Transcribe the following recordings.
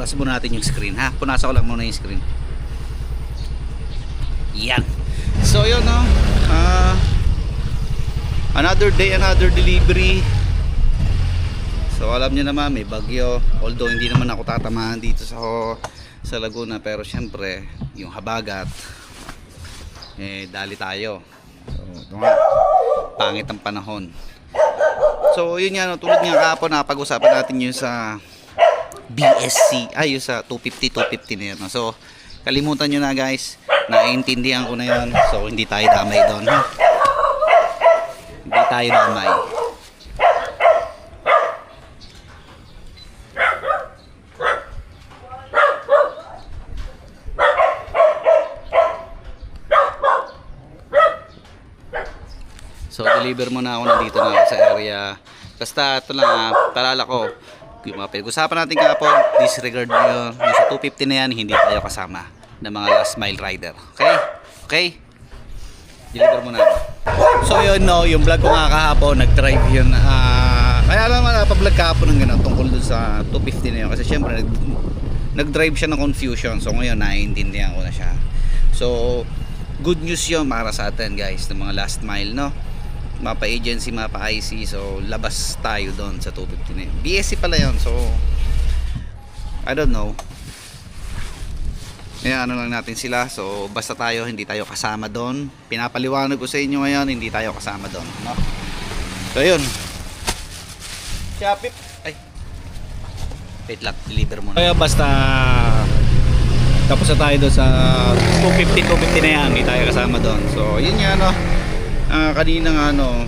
punasan muna natin yung screen ha. Punasan ko lang muna yung screen. Yan. So yun no. Another day, another delivery. So alam niyo naman may bagyo. Although hindi naman ako tatamaan dito sa Laguna, pero syempre yung habagat dali tayo. So ito nga, pangit ang panahon. So yun nga no, tulad nga kahapon napag-usapan natin yung sa BSC, yung sa 250 na yun no? So kalimutan nyo na guys, naiintindihan ko na yun. So hindi tayo damay doon ha? Hindi tayo damay. So deliver mo na ako, nandito na ako sa area. Basta ito lang palala ko, yung mga pinag-usapan natin kahapon, disregard nyo yung sa 250 na yan, hindi tayo kasama ng mga last mile rider. Okay? Okay? Deliver mo na ako. So yun no, yung vlog ko nga kahapon, nag-drive yun. Kaya naman napablog kahapon ng gano'n tungkol dun sa 250 na yun. Kasi syempre nag-drive siya ng confusion. So ngayon naiintindihan ko na siya. So good news yun para sa atin guys, ng mga last mile no. Mapa agency, mapa IC. So labas tayo doon sa 250 na yun. BSC pala yun. So I don't know. Ano lang natin sila. So basta tayo, hindi tayo kasama doon. Pinapaliwanag ko sa inyo ngayon, hindi tayo kasama doon no? So yun. Shopee. Ay, wait lang, deliver muna. Kaya basta tapos na tayo doon sa 250 na yan, hindi tayo kasama doon. So yun nga no. Kanina nga no,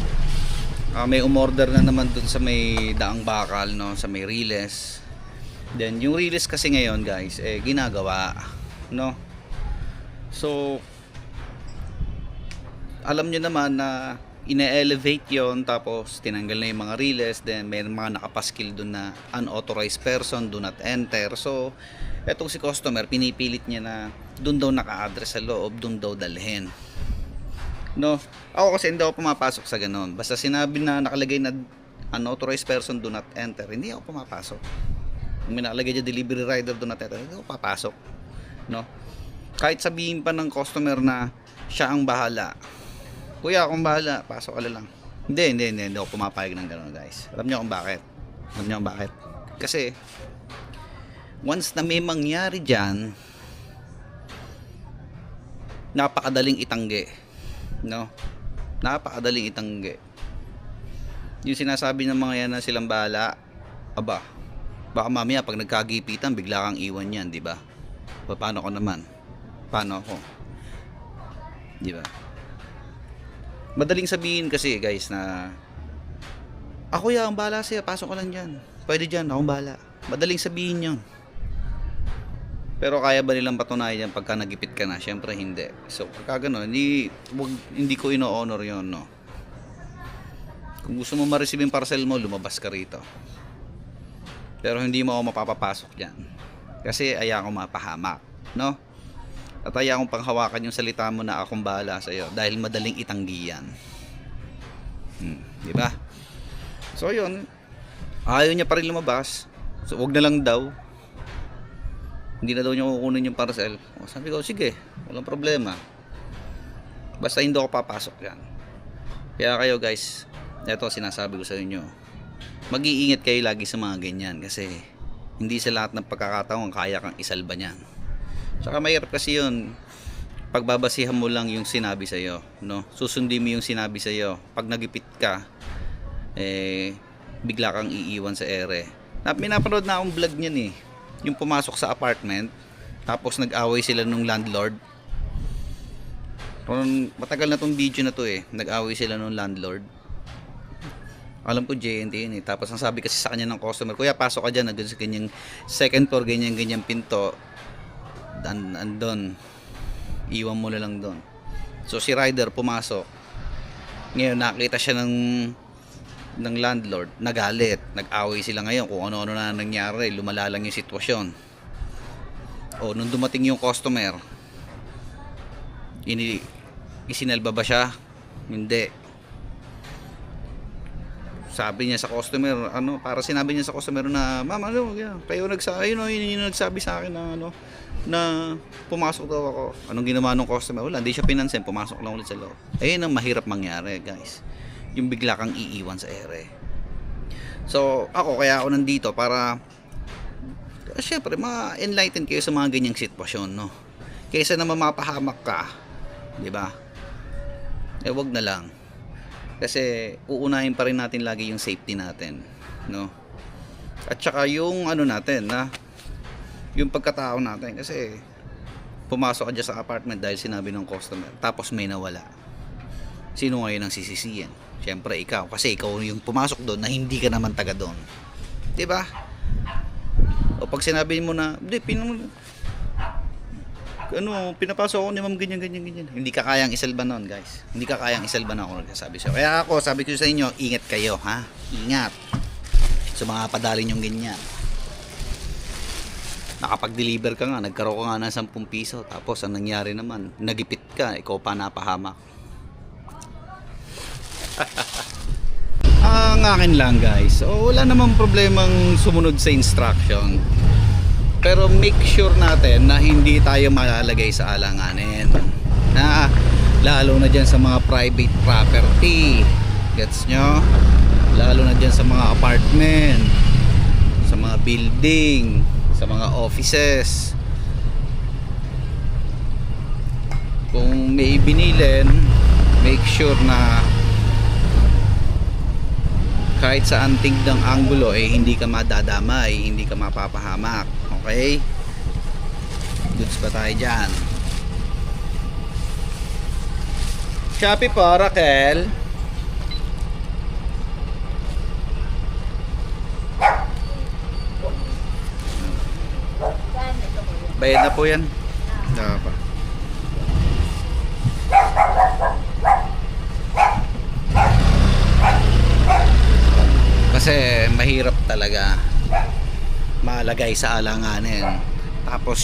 may umorder na naman doon sa may Daang Bakal no, sa may Riles. Then yung Riles kasi ngayon guys ginagawa no. So alam nyo naman na ine-elevate yon, tapos tinanggal na yung mga Riles. Then may mga nakapaskil doon na unauthorized person, do not enter. So etong si customer, pinipilit niya na doon daw naka-address sa loob, doon daw dalhin no. Ako kasi hindi ako pumapasok sa ganon. Basta sinabi na nakalagay na unauthorized person, do not enter, hindi ako pumapasok. Kung may nakalagay dyan delivery rider, do not enter, hindi ako papasok no. Kahit sabihin pa ng customer na siya ang bahala, kuya akong bahala, pasok ka lang. Hindi ako pumapayag ng ganon guys. Alam niyo kung bakit? Kasi once na may mangyari dyan, napakadaling itanggi no. Napakadaling itanggi. Yung sinasabi ng mga yan na silang bahala, aba, baka mamaya pag nagkagipitan bigla kang iwan yan, di ba? Paano ko naman? Paano ako? Di ba? Madaling sabihin kasi guys na ako ang bahala siya, pasok ko lang dyan, pwede dyan, akong bahala. Madaling sabihin yun. Pero kaya ba nilang patunayan yan pagka nagipit ka na? Syempre hindi. So pagka gano'n, hindi ko ino-honor yun no. Kung gusto mo ma-receive yung parcel mo, lumabas ka rito. Pero hindi mo ako mapapapasok dyan, kasi ayaw ko mapahamak no. At ayaw kong panghawakan yung salita mo na akong bahala sa iyo, dahil madaling itanggi yan. Di ba? So yun, ayaw niya pa rin lumabas. So wag na lang daw. Hindi na daw niya kukunin yung parcel. O, sabi ko, sige, walang problema. Basta hindi ako papasok yan. Kaya kayo guys, eto sinasabi ko sa inyo, mag-iingat kayo lagi sa mga ganyan. Kasi hindi sa lahat ng pagkakataon kaya kang isalba niyan. Saka mahirap kasi yun, pagbabasihan mo lang yung sinabi sa'yo no? Susundin mo yung sinabi sa'yo. Pag nagipit ka, bigla kang iiwan sa ere. Pinapanood na akong vlog niyan yung pumasok sa apartment, tapos nag-away sila nung landlord. Matagal na tong video na to nag-away sila nung landlord. Alam ko JNT yun Tapos ang sabi kasi sa kanya ng customer, kuya pasok ka dyan, nandun sa ganyang second floor, ganyan pinto, andon, iwan mo na lang doon. So si rider pumasok, ngayon nakita siya ng landlord, nagalit, nag-away sila ngayon kung ano-ano na nangyari, lumala lang yung sitwasyon. O nung dumating yung customer, isinalba ba siya? Hindi. sabi niya sa customer, para sinabi niya sa customer na, ma'am, kayo yun yung nagsabi sa akin na, na pumasok daw ako. Anong ginawa ng customer? Wala, hindi siya pinansin, pumasok lang ulit sa loob. Ayun ang mahirap mangyari, guys. Yung bigla kang iiwan sa ere. So, kaya ako nandito para, syempre, ma-enlighten kayo sa mga ganyang sitwasyon, no? Kaysa na mapahamak ka, di ba? Wag na lang. Kasi uunahin pa rin natin lagi yung safety natin, no? At saka yung natin, yung pagkatao natin, kasi pumasok ka dyan sa apartment dahil sinabi ng customer, tapos may nawala. Sino ngayon ang sisisiyan? Siyempre ikaw, kasi ikaw yung pumasok doon na hindi ka naman taga doon, di ba? O pag sinabi mo na, pinapasok ako ni ma'am ganyan. Hindi ka kayang isalba nun, guys. Hindi ka kayang isalba na ako nagsasabi sa'yo. Kaya sabi ko sa inyo, ingat kayo, ha? Ingat. Sa mga padalin yung ganyan. Nakapag-deliver ka nga, nagkaroon ka nga ng 10 piso. Tapos, ang nangyari naman, nagipit ka, ikaw pa napahamak. Ang akin lang, guys. Wala namang problemang sumunod sa instruction. Pero make sure natin na hindi tayo malalagay sa alanganin, lalo na dyan sa mga private property, gets nyo? Lalo na dyan sa mga apartment, sa mga building, sa mga offices. Kung may binilin, make sure na kahit sa antig ng anggulo hindi ka madadamay, hindi ka mapapahamak. Okay? Goods pa tayo dyan. Shopee po, Raquel. Bayad na po yan. Dapat. Kasi mahirap talaga malagay sa alanganin. Tapos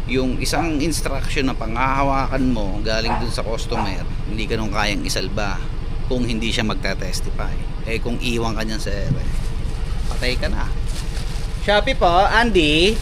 yung isang instruction na panghahawakan mo galing dun sa customer, hindi ka nung kayang isalba kung hindi siya magta-testify. Kung iwan ka niyan sa ere, patay ka na. Shopee po, Andy.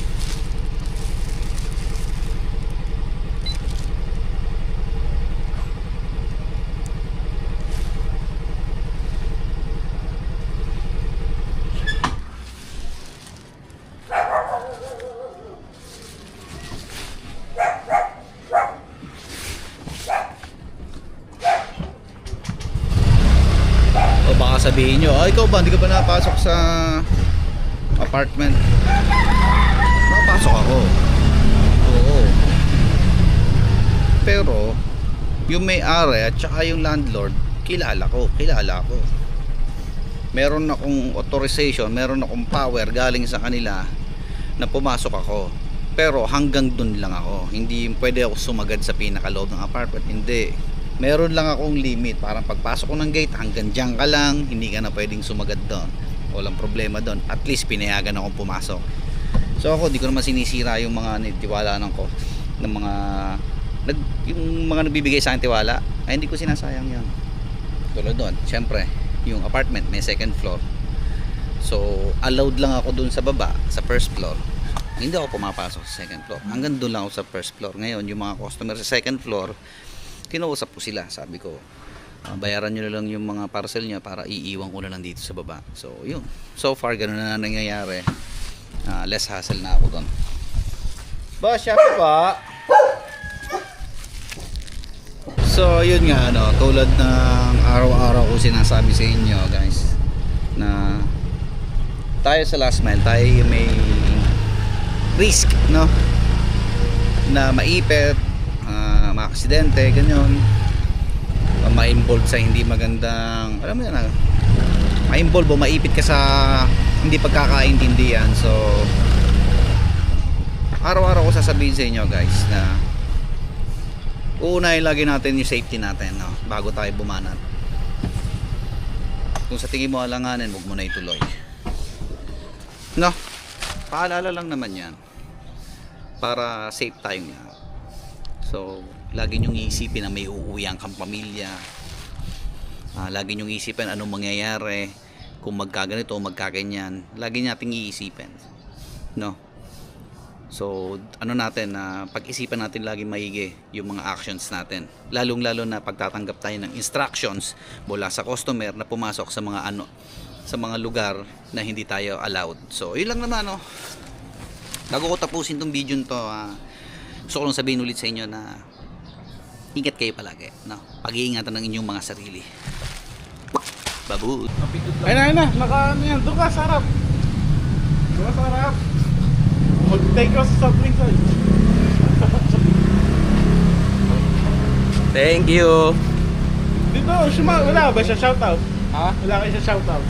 Sabihin nyo, ikaw ba, hindi ka ba napasok sa apartment? Napasok ako. Oo. Pero yung may-ari at saka yung landlord, kilala ko. Meron akong authorization, meron akong power galing sa kanila na pumasok ako. Pero hanggang dun lang ako. Hindi pwede ako sumagad sa pinakaloob ng apartment. Hindi. Meron lang akong limit, parang pagpasok ko ng gate hanggang dyan ka lang, hindi ka na pwedeng sumagad doon. Walang problema doon, at least pinayagan akong pumasok. So ako, di ko naman sinisira yung mga tiwalaan ko ng yung mga nagbibigay sa akin tiwala, ay hindi ko sinasayang yan. Tulad doon, syempre yung apartment may second floor, so allowed lang ako doon sa baba, sa first floor. Hindi ako pumapasok sa second floor, hanggang doon lang ako sa first floor. Ngayon yung mga customer sa second floor, kinausap ko sila, sabi ko bayaran nyo na lang yung mga parcel nyo para iiwan ko na lang dito sa baba. So yun, so far ganun na nangyayari. Less hassle na ako doon. Boss, Shopee pa. So yun nga, tulad ng araw-araw ko sinasabi sa inyo, guys, na tayo sa last mile, tayo may risk, na maipit, ma-aksidente, ganyan, ma-involve sa hindi magandang, alam mo yan, ma-involve o maipit ka sa hindi pagkakaintindihan. So araw-araw ko sasabihin sa inyo, guys, na uunahin lagi natin yung safety natin, bago tayo bumanat. Kung sa tingin mo alanganin, huwag mo na ituloy, paalala lang naman yan para safe tayong lahat. So lagi nyong iisipin na may uuwian kang pamilya. Lagi nyong isipin anong mangyayari kung magkaganito, magkaganyan. Lagi nating iisipin, no? So ano natin, pag-isipan natin lagi maigi yung mga actions natin, lalong lalo na pagtatanggap tayo ng instructions mula sa customer na pumasok sa mga sa mga lugar na hindi tayo allowed. So yun lang naman, no? Bago ko tapusin tong video to, gusto ko lang sabihin ulit sa inyo na ingat kayo palagi, no? Pag-iingatan ng inyong mga sarili. Babu. Ayun na, naka ano yan, doon ka sa harap. Doon ka sa harap. Mag-take us sa drink side. Thank you. Dito, wala ba siya shoutout? Ha? Wala kayo siya shoutout.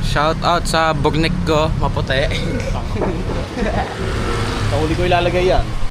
Shout out sa bugnik ko, maputi. Kahuli ko ilalagay yan.